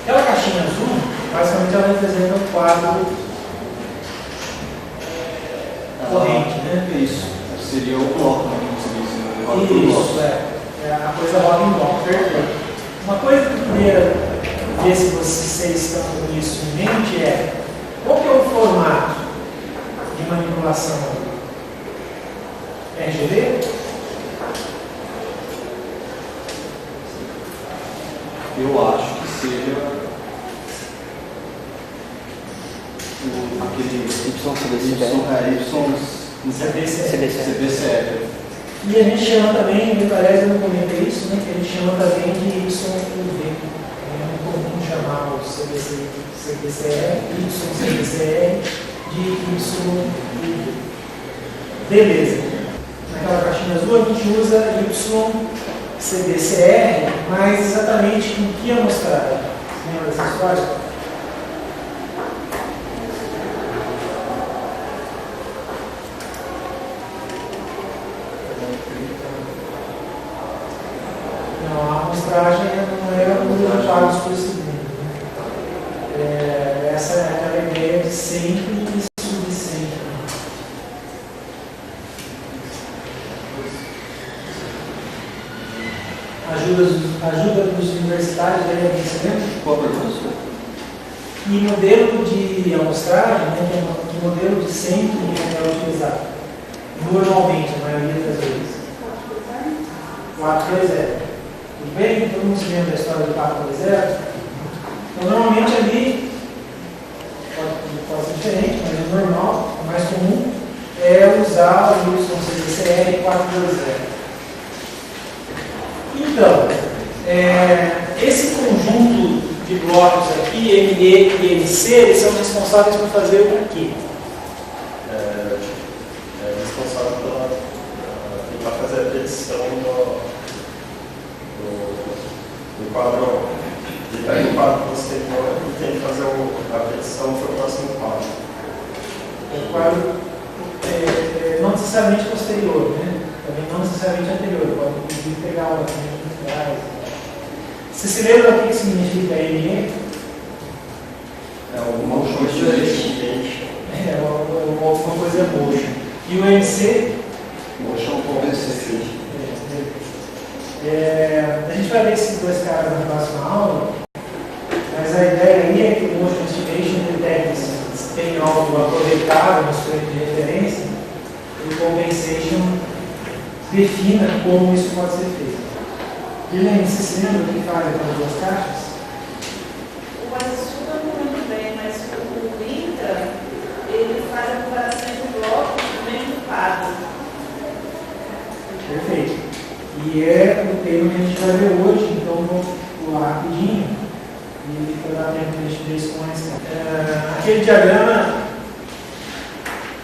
Aquela caixinha azul, basicamente ela representa um quadro corrente, né? Isso. Seria o bloco, né? Isso, a coisa roda em bloco, perfeito. Uma coisa que eu queria ver se vocês estão com isso em mente é qual que é o formato de manipulação? RGB? Eu acho que seja aquele CBCF. E a gente chama também, me parece, eu não comentei isso, né, que a gente chama também de YUV. É muito comum chamar o CBCR, YCBCR de YUV. Beleza. Naquela caixinha azul a gente usa YCBCR, mas exatamente com que amostragem? Lembra dessa história? A amostragem não é o número de quadros por segundo. Essa é aquela ideia de sempre e subsempre. Ajuda dos universitários a entender? Qual a pergunta? Que modelo de amostragem, né, que modelo de sempre é utilizado? Normalmente, a maioria das vezes. 4-2-0. Tudo bem? Todo mundo se lembra da história do 4-2-0? Então, normalmente ali, pode ser diferente, mas o normal, o mais comum, é usar o YCBCR 4-2-0. Então, esse conjunto de blocos aqui, ME e MC, eles são responsáveis por fazer o quê? Responsável por tentar fazer a predição do quadro. Ele pega o quadro posterior e tem que fazer a predição para o próximo quadro. O quadro não necessariamente posterior, né? Também não necessariamente anterior, pode inclusive pegar o atrás. Você se lembra o que significa ME? É o motion diferente. Uma coisa motion. E o MC? Motion compensation. A gente vai ver esses dois caras na próxima aula, mas a ideia aí é que o motion estimation detecta se tem algo aproveitável no instrumento de referência e o compensation defina como isso pode ser feito. Guilherme, você se lembra do que faz aquelas duas caixas? O azul eu não lembro bem, mas o INTA, ele faz a comparação de blocos do mesmo quadro. Perfeito. E é o tema que a gente vai ver hoje, então vou pular rapidinho e para dar tempo de a gente ver isso com mais. Aquele diagrama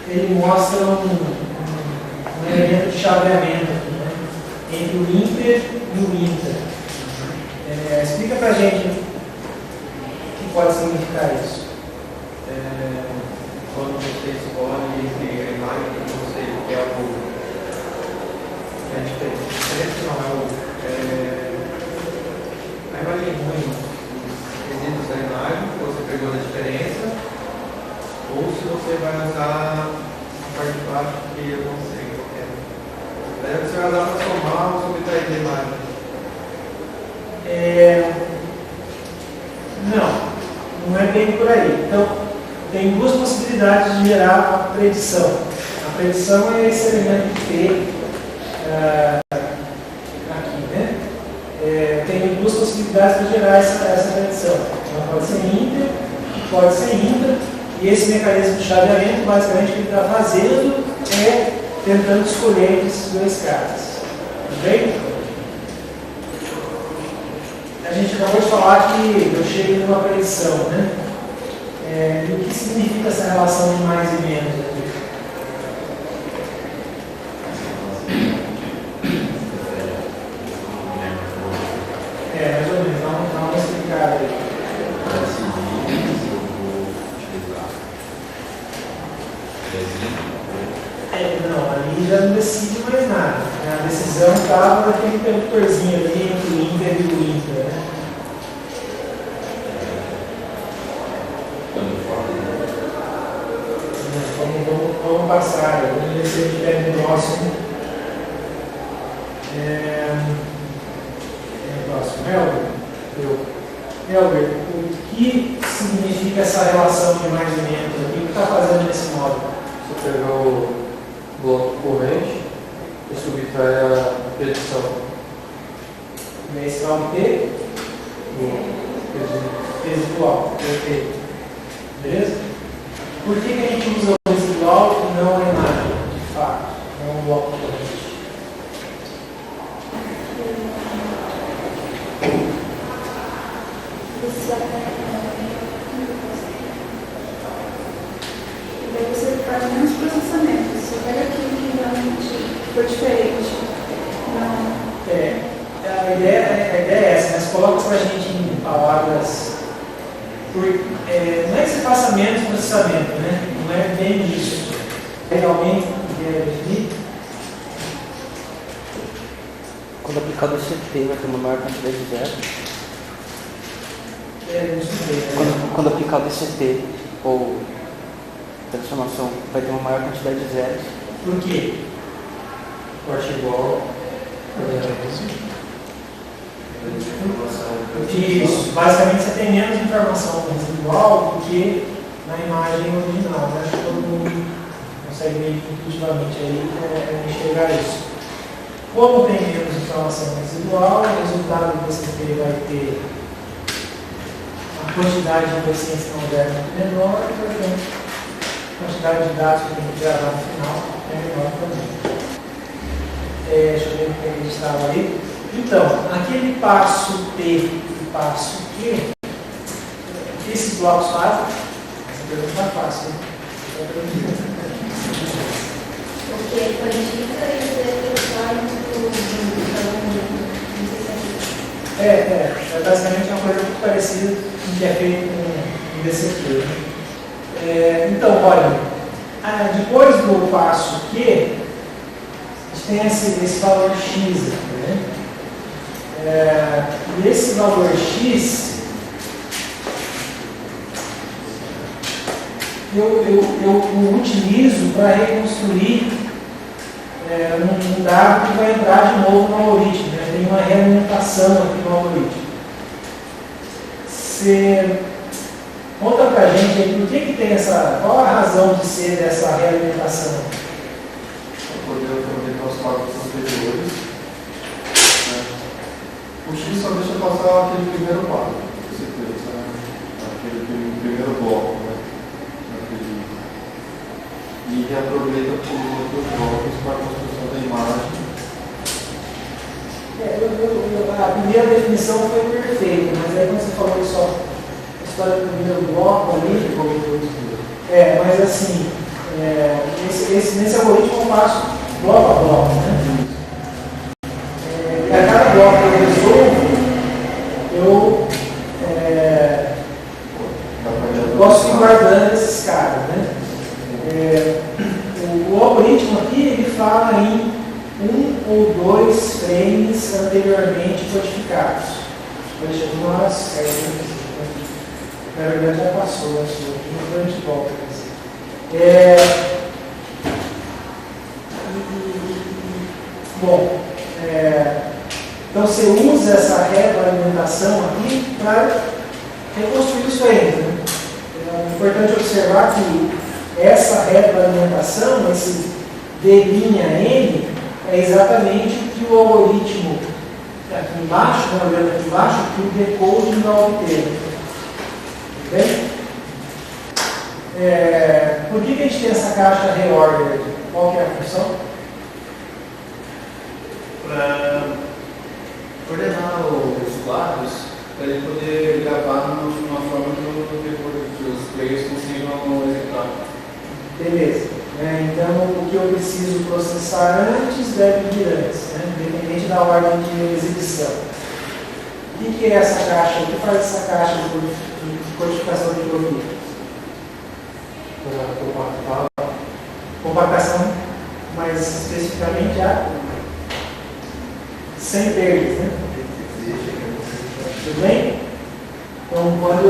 ele mostra um elemento de chaveamento aqui, né? Entre o Inter e o Inter. Explica para a gente o que pode significar isso. Quando você escolhe entre a imagem que você quer a imagem ruim, os resíduos da imagem que você pegou da diferença, ou se você vai usar a parte de baixo que eu não sei qual é. Daí você vai usar para somar ou subtrair da imagem. Não é bem por aí. Então, tem duas possibilidades de gerar a predição. A predição é esse elemento P aqui, né? Tem duas possibilidades de gerar essa predição. Então, pode ser inter, pode ser intra, e esse mecanismo de chaveamento, basicamente, o que ele está fazendo é tentando escolher esses dois caras. Tudo bem? A gente acabou de falar que eu cheguei numa predição, né? E o que significa essa relação de mais e menos aqui? Mais ou menos, dá uma explicada aí. Não, ali já não decide mais nada. A decisão divisão estava naquele interruptorzinho ali entre o Inter e o Inter, né? Vamos passar, vamos ver se a gente pega o próximo. Próximo, Helber, o que significa essa relação de mais e menos aqui? O que está fazendo nesse módulo? Você pegou o bloco corrente e subtrai a predição. Esse vai obter residual. Perfeito. Beleza? Por que a gente usa o residual e não a imagem, de fato? Não o bloco corrente? E daí você faz menos processamento. Você pega aquilo que realmente foi diferente. Não. A ideia é essa, mas coloca para a gente em palavras. Não é que você faça menos processamento, né? Não é bem isso. Realmente, quando aplicado o CT, vai ter uma maior quantidade de zeros. Quando aplicado o CT ou transformação, vai ter uma maior quantidade de zeros. Por quê? Corte igual. Isso. Basicamente você tem menos informação residual do que na imagem original. Né? Acho que todo mundo consegue meio que intuitivamente aí, enxergar isso. Como tem menos informação residual, o resultado do CT vai ter a quantidade de pacientes não zero muito menor, e, portanto, a quantidade de dados que tem que gravar no final é menor também. Deixa eu ver o que a gente estava ali. Então, aquele passo P e passo Q, o que esses blocos fazem? Essa pergunta está fácil, né? Porque codifica e depois basicamente uma coisa muito parecida com o que é feito com o DCQ. Né? Então, olha, depois do passo Q, a gente tem esse valor X aqui, né? E esse valor X, eu utilizo para reconstruir um dado que vai entrar de novo no algoritmo. Né? Tem uma realimentação aqui no algoritmo. Você conta para a gente aí, por que tem qual a razão de ser dessa realimentação? Para poder aproveitar os cálculos anteriores. O X só deixa passar aquele primeiro quadro que você fez, né? Aquele primeiro bloco, né? E reaproveita por outros blocos para a construção da imagem. A primeira definição foi perfeita, mas aí quando você falou que só a história do primeiro bloco ali, mas assim, nesse algoritmo eu faço bloco a bloco, né? E a cada bloco que eu resolvo, eu posso ir guardando esses caras, né? O algoritmo aqui, ele fala em 1 ou 2 frames anteriormente codificados. Na verdade já passou, acho que não foi a gente volta. Então você usa essa retroalimentação aqui para reconstruir os frames. Né? É importante observar que essa retroalimentação, esse D'(N), é exatamente o que o algoritmo aqui embaixo, aqui embaixo, que o decoding vai obter. Bem? Por que a gente tem essa caixa reorder? Qual que é a função? Para coordenar os quadros, para ele poder gravar de uma forma que os players consigam executar. Beleza. Então, o que eu preciso processar antes deve vir antes, né? Independente da ordem de exibição. O que é essa caixa? O que faz essa caixa de codificação de bloqueio? Compactar. Compactação, mais especificamente a sem perdas, né? Tudo bem? Então, quando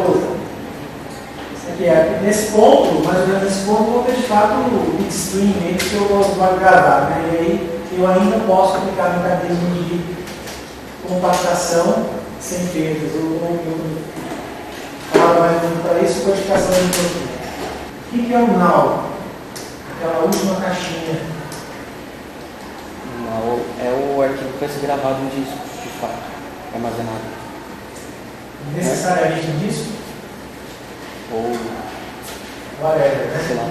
aqui, nesse ponto, mais ou menos nesse ponto, vou ter de fato o bitstream que eu vou gravar, né? E aí eu ainda posso aplicar mecanismo de compactação sem perdas. Eu falo mais ou menos para isso, codificação de produto. O que é o null? Aquela última caixinha. Não, é o arquivo que vai ser gravado em disco, de fato, armazenado. Necessariamente em disco? Ou, Whatever, né? sei lá.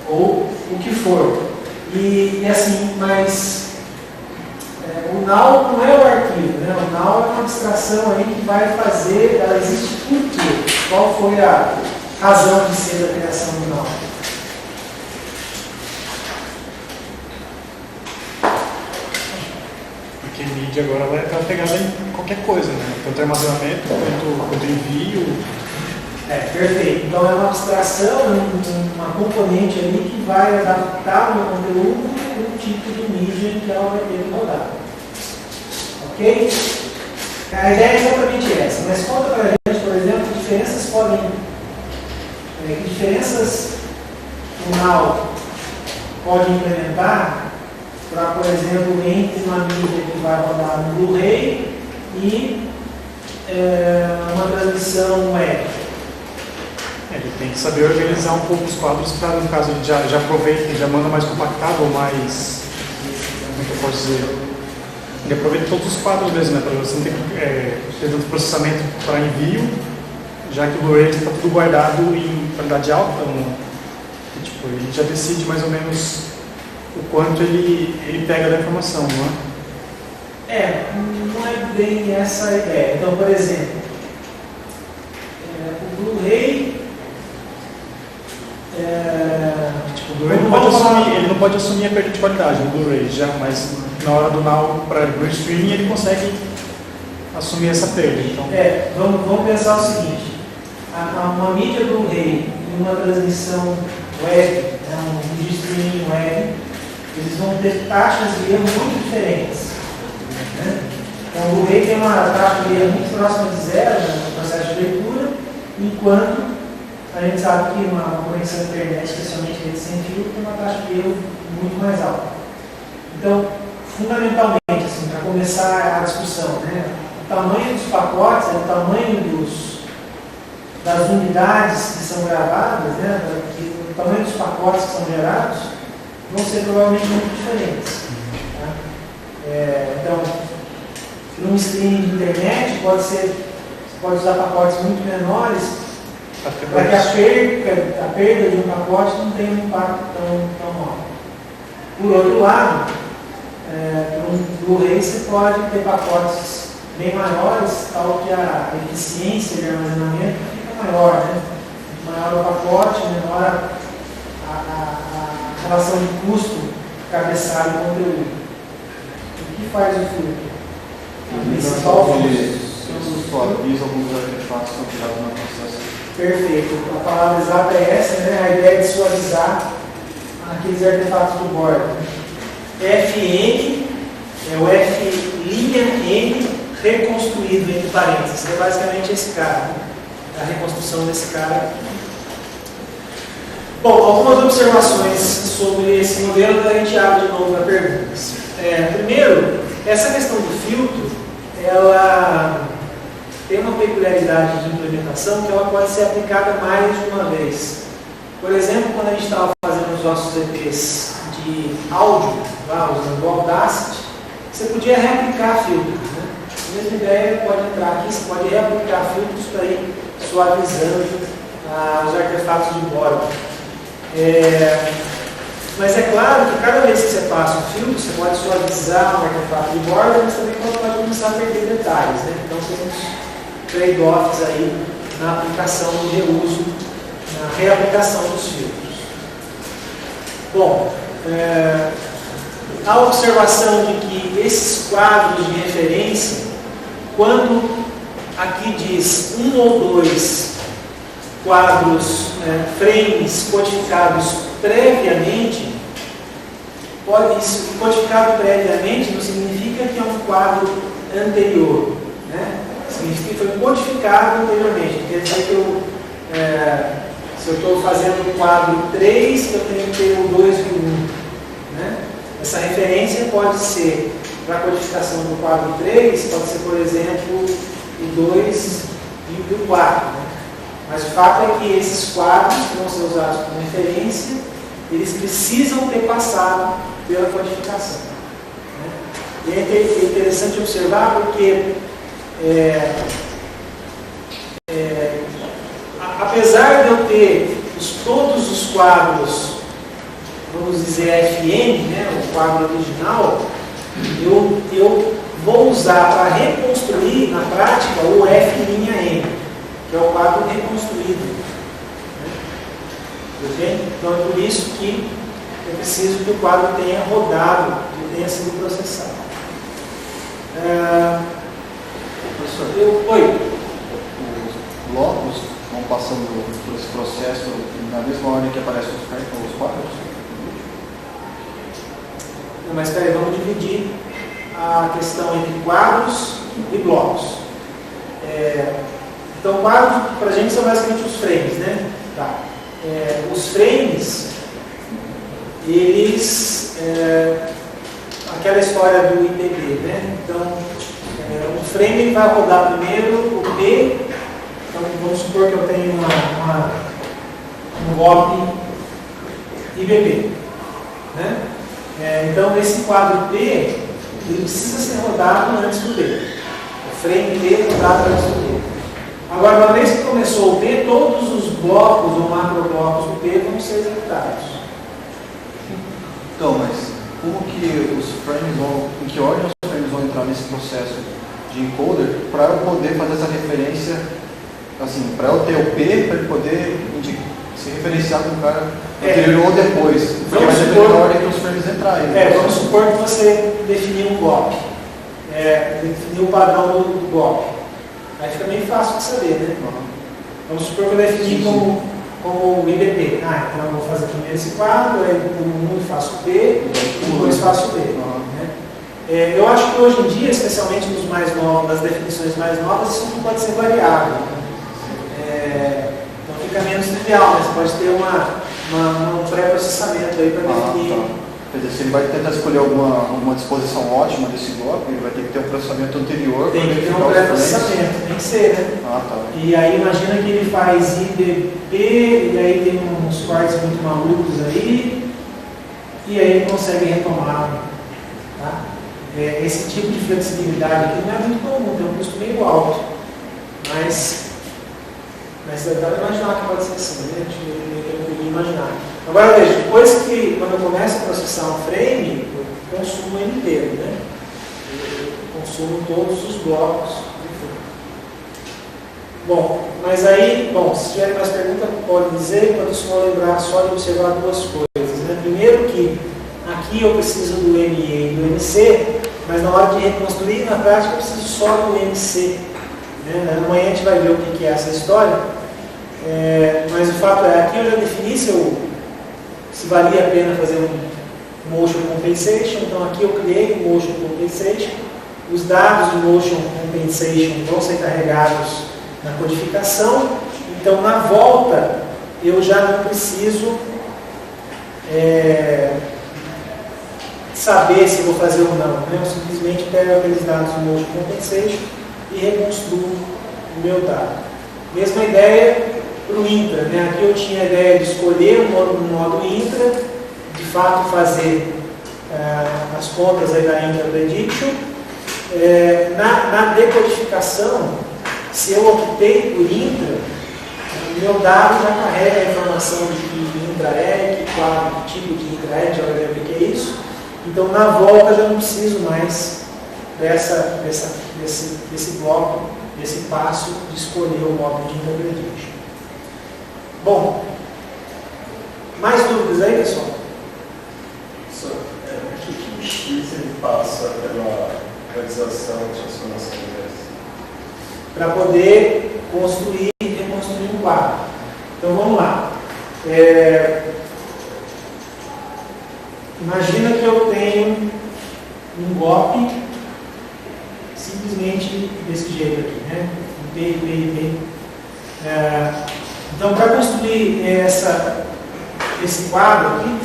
Ou o que for. E assim, mas o null não é o arquivo, né? O null é uma abstração aí que vai fazer, ela existe por quê? Qual foi a razão de ser da criação do null? Porque mídia agora vai estar pegada em qualquer coisa, né? Tanto armazenamento quanto envio. Perfeito. Então é uma abstração, uma componente ali que vai adaptar o meu conteúdo para o tipo de mídia que ela vai ter que rodar. Ok? A ideia é exatamente essa, mas conta para a gente, por exemplo, que diferenças o null pode implementar para, por exemplo, entre uma mídia que vai rodar no Blu-ray e uma transmissão web. Ele tem que saber organizar um pouco os quadros para, no caso, ele já aproveita, já manda mais compactado ou mais. Como é que eu posso dizer? Ele aproveita todos os quadros mesmo, né? Para você não ter tanto processamento para envio, já que o Blu-ray está tudo guardado em qualidade alta. E, tipo, ele já decide mais ou menos o quanto ele pega da informação, não é? Não é bem essa a ideia. Então, por exemplo, o Blu-ray. O Blu-ray ele não pode assumir a perda de qualidade no Blu-ray, mas na hora do now para o streaming ele consegue assumir essa perda. Então... vamos pensar o seguinte: uma mídia Blu-ray e uma transmissão web, um vídeo streaming web, eles vão ter taxas de erro muito diferentes. Né? Então, o Blu-ray tem uma taxa de erro muito próxima de zero no processo de leitura, enquanto a gente sabe que uma conexão à internet, especialmente rede sem fio, tem uma taxa de erro muito mais alta. Então, fundamentalmente, assim, para começar a discussão, né, o tamanho dos pacotes, o tamanho das unidades que são gravadas, né, o tamanho dos pacotes que são gerados, vão ser provavelmente muito diferentes. Tá? Então, num streaming de internet, você pode usar pacotes muito menores, para que a perda de um pacote não tenha um impacto tão alto. Por outro lado, no Blu-ray você pode ter pacotes bem maiores, tal que a eficiência de armazenamento fica maior, né? Maior o pacote, menor a relação de custo cabeçalho e conteúdo. O que faz o filtro? A principal função suaviza alguns artefatos que são tirados no processo. Perfeito. A palavra exata é essa, né? A ideia de suavizar aqueles artefatos do bordo. FN é o F'(N) reconstruído entre parênteses. É basicamente esse cara, né? A reconstrução desse cara aqui. Bom, algumas observações sobre esse modelo que a gente abre de novo para perguntas. Primeiro, essa questão do filtro, ela tem uma peculiaridade de implementação que ela pode ser aplicada mais de uma vez. Por exemplo, quando a gente estava fazendo os nossos EPs de áudio, lá, usando o Audacity, você podia reaplicar filtros. Né? A mesma ideia pode entrar aqui, você pode reaplicar filtros para ir suavizando os artefatos de bordo. Mas é claro que cada vez que você passa um filtro, você pode suavizar um artefato de bordo, mas também pode começar a perder detalhes. Né? Então tem uns trade-offs aí na aplicação do reuso, na reaplicação dos filtros. Bom, a observação de que esses quadros de referência, quando aqui diz um ou dois quadros, frames codificados previamente, codificado previamente não significa que é um anterior. Né? Significa que foi codificado anteriormente. Quer dizer que se eu estou fazendo o quadro 3, eu tenho que ter o 2 e o 1. Né? Essa referência pode ser, para a codificação do quadro 3, pode ser, por exemplo, o 2 e o 4. Né? Mas o fato é que esses quadros que vão ser usados como referência, eles precisam ter passado pela codificação. Né? E é interessante observar porque apesar de eu ter todos os quadros, vamos dizer FN, né, o quadro original, eu vou usar para reconstruir na prática o F''N, que é o quadro reconstruído. Né? Ok? Então é por isso que eu preciso que o quadro tenha rodado, que tenha sido processado. Oi? Os blocos vão passando por esse processo na mesma ordem que aparecem os quadros? Não, mas peraí, vamos dividir a questão entre quadros e blocos. Então, quadros, para a gente, são basicamente os frames, né? Tá. Os frames, eles... aquela história do IPB, né? Então, o frame ele vai rodar primeiro o P. Então, vamos supor que eu tenho um bloco IBB, né? Então, esse quadro P, ele precisa ser rodado antes do P. O frame P rodado antes do P. Agora, uma vez que começou o P, todos os blocos ou macroblocos do P vão ser executados. Então, mas como que os frames vão, em que ordem os frames vão entrar nesse processo de encoder para eu poder fazer essa referência, assim, para eu ter o P, para ele poder se referenciar com o cara anterior ou depois? Porque vai depender da ordem que os frames entrarem. Vamos supor que você definiu um bloco, definiu o padrão do bloco. Aí fica meio fácil de saber, né? Vamos supor que eu defini como IBP. Então eu vou fazer primeiro esse quadro, aí como 1 faço o P, e depois faço o P. Né? Eu acho que hoje em dia, especialmente nos mais novos, nas definições mais novas, isso não pode ser variável. Então fica menos trivial, né? Você pode ter um pré-processamento aí para definir. Tá. Quer dizer, se ele vai tentar escolher alguma disposição ótima desse bloco, ele vai ter que ter um processamento anterior. Tem que ter um pré-processamento, tem que ser, né? Tá. E aí imagina que ele faz IDP, e aí tem uns quartos muito malucos aí, e aí ele consegue retomar. Tá? Esse tipo de flexibilidade aqui não é muito comum, tem um custo meio alto. Mas dá para imaginar que pode ser assim, né? A gente tem que imaginar. Agora veja, depois que, quando eu começo a processar um frame, eu consumo ele inteiro, né? Eu consumo todos os blocos do frame. Bom, mas aí, se tiver mais perguntas, pode dizer, enquanto isso vou lembrar só de observar duas coisas, né? Primeiro que aqui eu preciso do ME e do MC, mas na hora de reconstruir, na prática, eu preciso só do MC. Né? Amanhã a gente vai ver o que é essa história. Mas o fato é, aqui eu já defini se valia a pena fazer um motion compensation. Então aqui eu criei um motion compensation. Os dados do motion compensation vão ser carregados na codificação. Então na volta eu já não preciso saber se vou fazer ou não. Né? Eu simplesmente pego aqueles dados do motion compensation e reconstruo o meu dado. Mesma ideia para o intra, né? Aqui eu tinha a ideia de escolher um modo intra, de fato fazer as contas aí da intra prediction. Na decodificação, se eu optei por intra, o meu dado já carrega a informação de que intra é, que tipo de intra é, já vai ver o que é isso. Então na volta eu já não preciso mais desse bloco, desse passo de escolher o modo de intra prediction. Bom, mais dúvidas aí, pessoal? O que o X ele passa pela realização de transformação inversa? Para poder construir e reconstruir um quadro. Então vamos lá. Imagina que eu tenho um bloco simplesmente desse jeito aqui, né? IP. Então, para construir esse quadro aqui,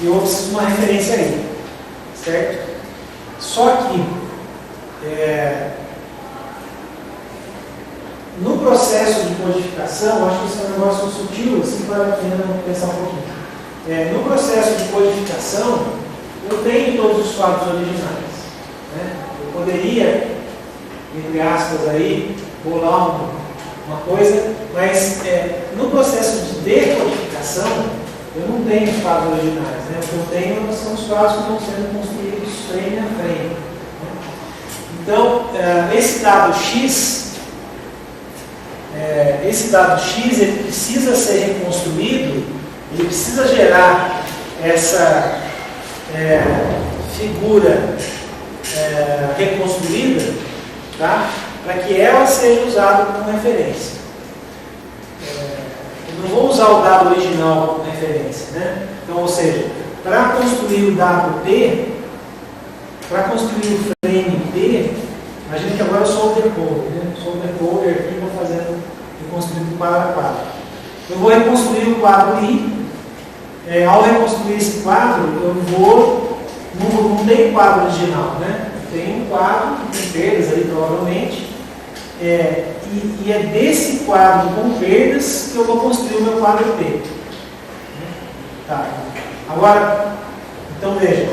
eu preciso de uma referência aí, certo? Só que no processo de codificação, acho que isso é um negócio sutil, assim, vale a pena pensar um pouquinho. No processo de codificação, eu tenho todos os quadros originais, né? Eu poderia, entre aspas, aí, bolar uma coisa, mas no processo de decodificação, eu não tenho os quadros originais, né? O que eu tenho são os quadros que estão sendo construídos frame a frame, né? Então, esse dado X, ele precisa ser reconstruído, ele precisa gerar essa figura reconstruída, tá? Para que ela seja usada como referência. Eu não vou usar o dado original como referência, né? Então, ou seja, para construir o dado P, para construir o frame P, imagina que agora eu sou o decoder, né? Sou o decoder aqui, vou reconstruindo quadro a quadro. Eu vou reconstruir o quadro I. Ao reconstruir esse quadro, não tem quadro original, né? Tem um quadro que tem perdas aí, provavelmente, e é desse quadro com perdas que eu vou construir o meu quadro P. Tá. Agora, então veja,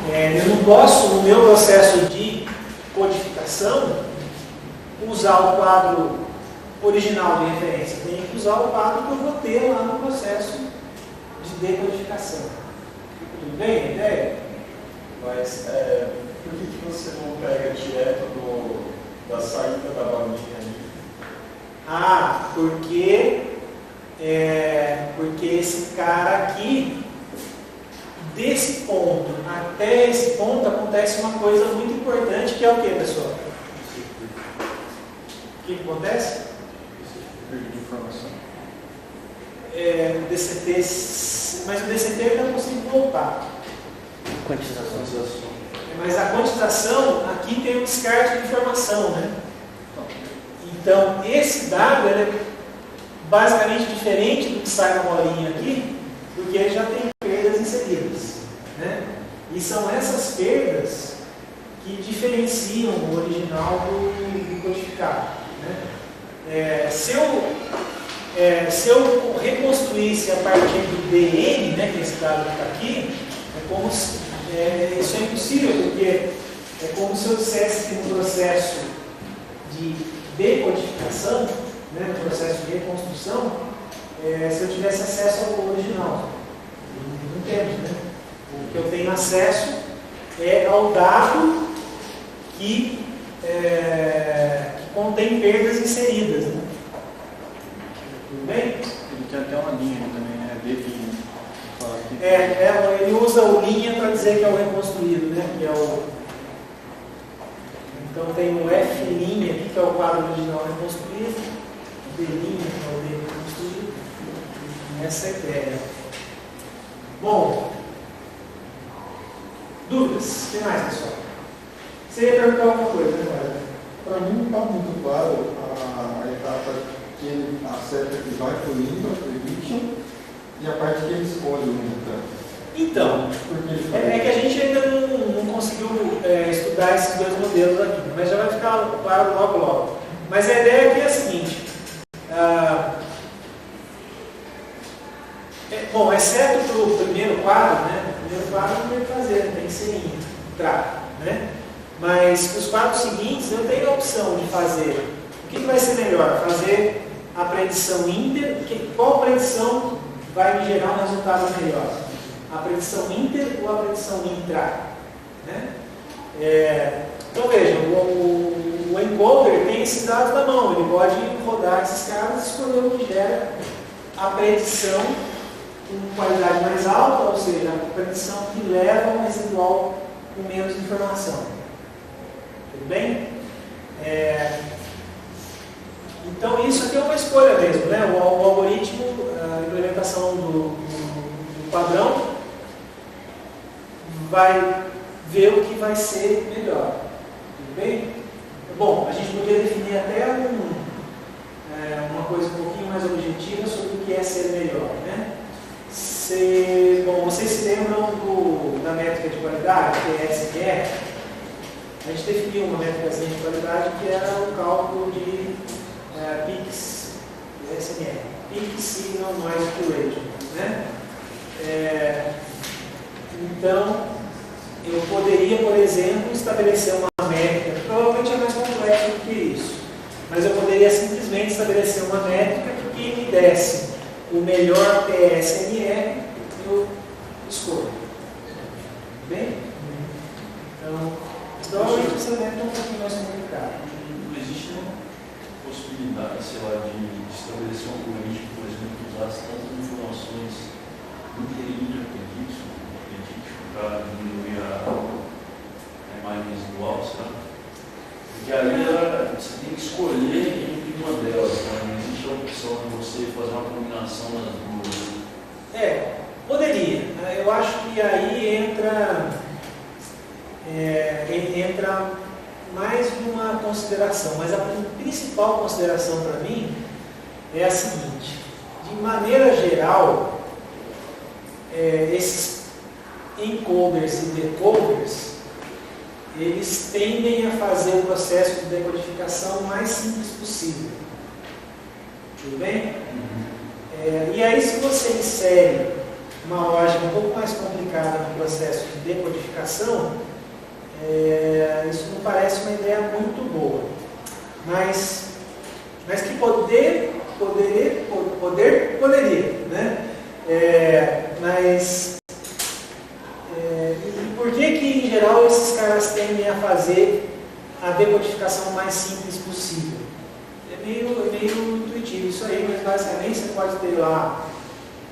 eu não posso, no meu processo de codificação, usar o quadro original de referência. Eu tenho que usar o quadro que eu vou ter lá no processo de decodificação. Tudo bem a ideia? Mas por que você não pega direto da saída da baguncinha ali? Porque esse cara aqui, desse ponto até esse ponto, acontece uma coisa muito importante, que é o que, pessoal? O que acontece? Perda de informação. O DCT, mas o DCT eu não consigo voltar. Quantização. Mas a quantização, aqui tem um descarte de informação, né? Então, esse dado é basicamente diferente do que sai na bolinha aqui, porque ele já tem perdas inseridas, né? E são essas perdas que diferenciam o original do codificado, né? Se eu reconstruísse a partir do DN, né, que é esse dado que está aqui, isso é impossível, porque é como se eu dissesse que no processo de decodificação, né, no processo de reconstrução, se eu tivesse acesso ao original. Não temos, né? O que eu tenho acesso é ao dado que contém perdas inseridas, né? Tudo bem? Ele tem até uma linha também, né? Definho. Ele usa o linha para dizer que é o reconstruído, né? Que é então tem o F' aqui, que é o quadro original reconstruído, o D', que é o D reconstruído. Essa é a ideia. Bom, dúvidas? O que mais, pessoal? Você ia perguntar alguma coisa, né, Mário? Para mim não está muito claro a etapa que ele acerta que vai para o limpa, prediction, e a parte que ele escolhe o resultado. Então, é que a gente ainda não conseguiu estudar esses dois modelos aqui, mas já vai ficar claro logo. Mas a ideia aqui é a seguinte: exceto para o primeiro quadro, né? O primeiro quadro não tem que fazer, tem que ser entrar, né? Mas os quadros seguintes eu tenho a opção de fazer. O que vai ser melhor? Fazer a predição inter. Qual predição vai me gerar um resultado melhor? A predição inter ou a predição intra? Né? Então veja, o encoder tem esses dados na mão. Ele pode rodar esses caras e escolher o que gera a predição com qualidade mais alta, ou seja, a predição que leva um residual com menos informação. Tudo bem? Então isso aqui é uma escolha mesmo, né? O algoritmo, a implementação do padrão vai ver o que vai ser melhor. Tudo bem? Bom, a gente poderia definir até uma coisa um pouquinho mais objetiva sobre o que é ser melhor, né? Bom, vocês se lembram da métrica de qualidade, TSE? A gente definiu uma métricazinha de qualidade que era o cálculo de PIX, SMR, Peak Signal Noise Ratio, né? Então, eu poderia, por exemplo, estabelecer uma métrica, provavelmente é mais complexo do que isso, mas eu poderia simplesmente estabelecer uma métrica que me desse o melhor PSMR, eu escolho. Bem? Então, provavelmente essa métrica é um pouquinho mais complicada. Não existe uma possibilidade, sei lá, de estabelecer um algoritmo, por exemplo, que usasse tantas informações interpredício para diminuir a imagem visual, sabe? Porque aí você tem que escolher entre uma delas, né? Não existe a opção de você fazer uma combinação das duas. Poderia. Eu acho que aí entra mais uma consideração, mas a principal consideração para mim é a seguinte: de maneira geral, esses encoders e decoders, eles tendem a fazer o processo de decodificação o mais simples possível. Tudo bem? E aí, se você insere uma lógica um pouco mais complicada no processo de decodificação, isso não parece uma ideia muito boa. Mas que poderia, né? E por que em geral esses caras tendem a fazer a decodificação mais simples possível? É meio intuitivo isso aí, mas basicamente você pode ter lá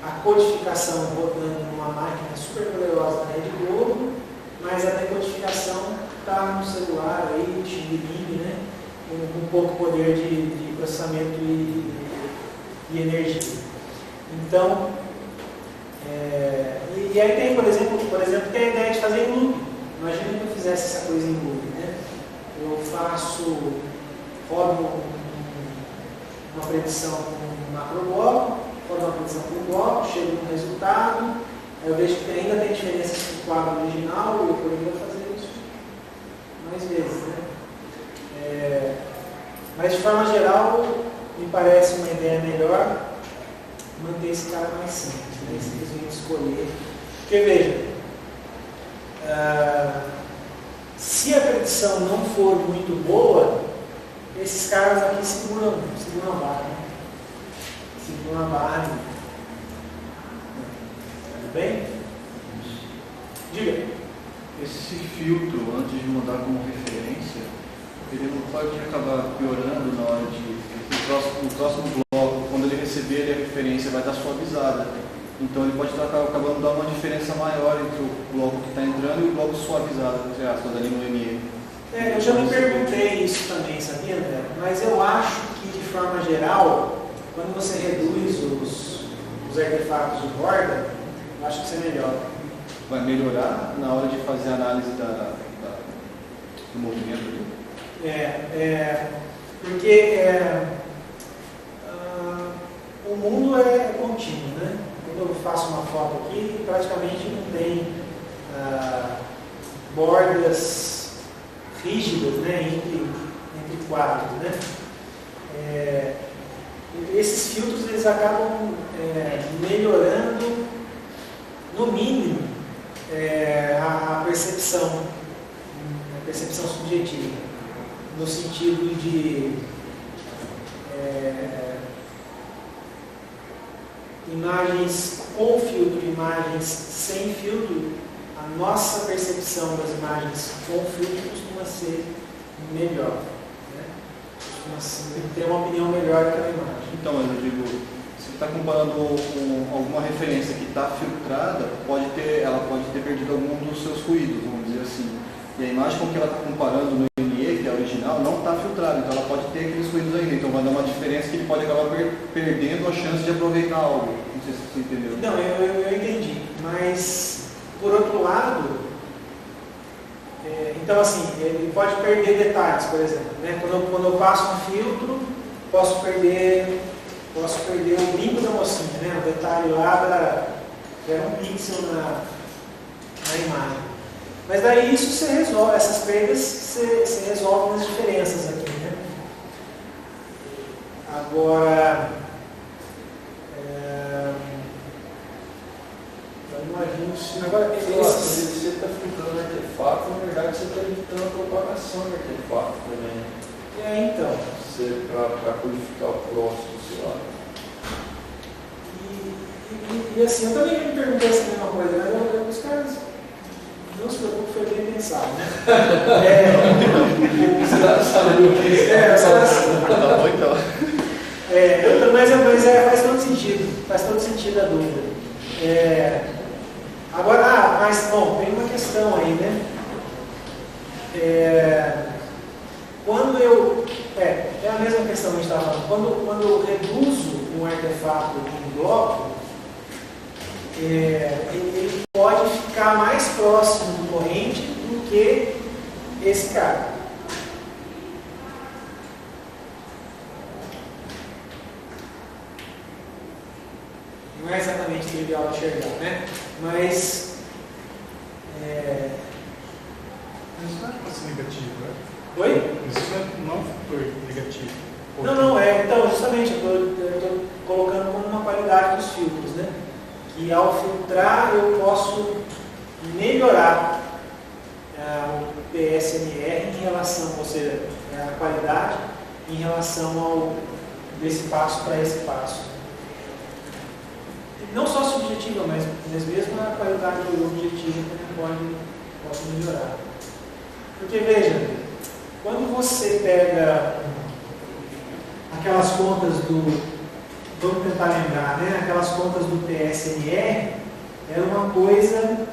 a codificação rodando numa máquina super poderosa na Rede Globo, mas a decodificação está no celular aí, Xing-Ling, né? Com pouco poder de processamento e energia. Então, e aí tem, por exemplo, tem a ideia de fazer em loop. Imagina que eu fizesse essa coisa em loop, né? Eu rodo uma predição com um macrobloco, rodo uma predição com um bloco, chego no resultado, aí eu vejo que ainda tem diferenças com o quadro original, e eu poderia fazer isso mais vezes, né? Mas de forma geral, me parece uma ideia melhor manter esse cara mais simples, né? Simplesmente escolher. Porque veja, se a predição não for muito boa, esses caras aqui seguram a barra, né? Seguram a barra. Tudo bem? Diga. Esse filtro, antes de mandar como referência, ele não pode acabar piorando na hora no próximo bloco, quando ele receber a referência, vai estar suavizada. Então ele pode estar acabando dando uma diferença maior entre o bloco que está entrando e o bloco suavizado, entre aspas, ali no ME. Eu já me perguntei isso também, sabia, André? Mas eu acho que, de forma geral, quando você reduz os artefatos de borda, eu acho que isso é melhor. Vai melhorar na hora de fazer a análise do movimento ali? Porque o mundo é contínuo, né? Quando eu faço uma foto aqui, praticamente não tem bordas rígidas, né, entre quadros, né? Esses filtros eles acabam melhorando, no mínimo, a percepção subjetiva, no sentido de imagens com filtro e imagens sem filtro, a nossa percepção das imagens com filtro costuma ser melhor, né? Costuma ter uma opinião melhor daquela imagem. Então, mas eu digo, se está comparando com alguma referência que está filtrada, ela pode ter perdido algum dos seus ruídos, vamos dizer assim. E a imagem com que ela está comparando no ME, que é a original, não está filtrada, então ela pode ter aqueles ruídos ainda. Então vai dar uma diferença que ele pode acabar perdendo a chance de aproveitar algo. Não sei se você entendeu. Não, eu entendi. Mas, por outro lado, Então, assim, ele pode perder detalhes, por exemplo. Né? Quando eu passo um filtro, posso perder o brinco da mocinha, né? O detalhe lá era um pixel na imagem. Mas daí isso você resolve, essas perdas você resolve nas diferenças aqui, né? Agora, eu imagino se agora Se você está filtrando o artefato, na verdade você está evitando a propagação do artefato também. então. Para codificar o próximo, sei lá. E assim, eu também me perguntei essa mesma coisa, né? Os caras, não se preocupe, foi bem pensado, né? Os caras sabem o que Tá bom, então. Mas faz todo sentido a dúvida. Agora, mas, bom, tem uma questão aí, né? É a mesma questão que a gente estava falando. Quando eu reduzo um artefato em bloco, ele pode ficar mais próximo do corrente do que esse cara. Não é exatamente trivial de enxergar, né? Mas isso não é para ser negativo, né? Oi? Isso não é um fator negativo. Não, então, justamente, eu estou colocando como uma qualidade dos filtros, né? Que ao filtrar eu posso melhorar o PSMR em relação, ou seja, a qualidade em relação desse passo para esse passo. Não só subjetiva, mas mesmo a qualidade do objetivo também pode melhorar. Porque veja, quando você pega aquelas contas vamos tentar lembrar, né? Aquelas contas do PSMR, era uma coisa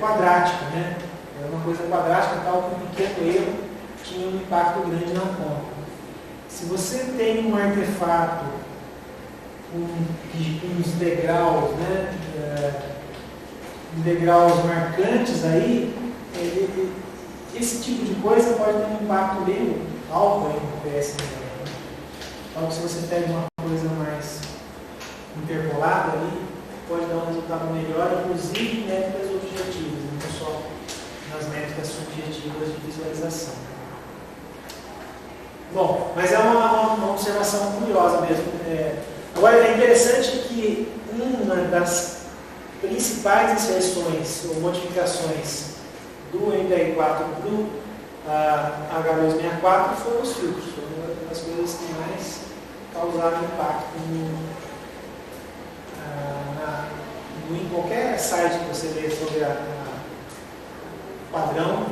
quadrática, né? Era uma coisa quadrática, tal que um pequeno erro tinha um impacto grande na conta. Se você tem um artefato com uns degraus, né? Degraus marcantes aí, esse tipo de coisa pode ter um impacto meio alto aí no PSMR. Então, se você pega uma coisa mais interpolada ali, pode dar um resultado melhor, inclusive em métricas objetivas, não só nas métricas subjetivas de visualização. Bom, mas é uma observação curiosa mesmo. Agora, é interessante que uma das principais inserções ou modificações do MPR4 para o H264 foram os filtros. Foi uma das coisas que mais causaram impacto em qualquer site que você vê sobre o padrão,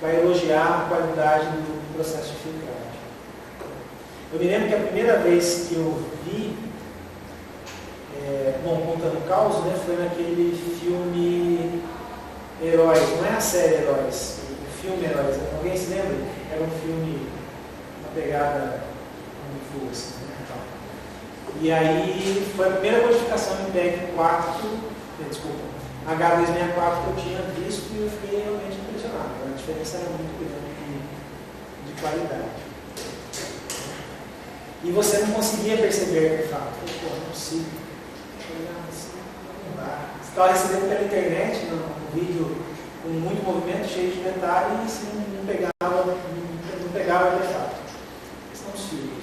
vai elogiar a qualidade do processo de filtragem. Eu me lembro que a primeira vez que eu vi, contando o caos, né, foi naquele filme Heróis, não é a série Heróis, o filme Heróis. Alguém se lembra? Era um filme, uma pegada fuga, assim, né, e aí foi a primeira modificação em PEG 4, H264 que eu tinha visto e eu fiquei realmente impressionado. A diferença era muito grande de qualidade. E você não conseguia perceber artefato. Pô, não é possível. Não dá. Você estava recebendo pela internet, um vídeo com muito movimento, cheio de detalhes, e não pegava artefato. São os filtros.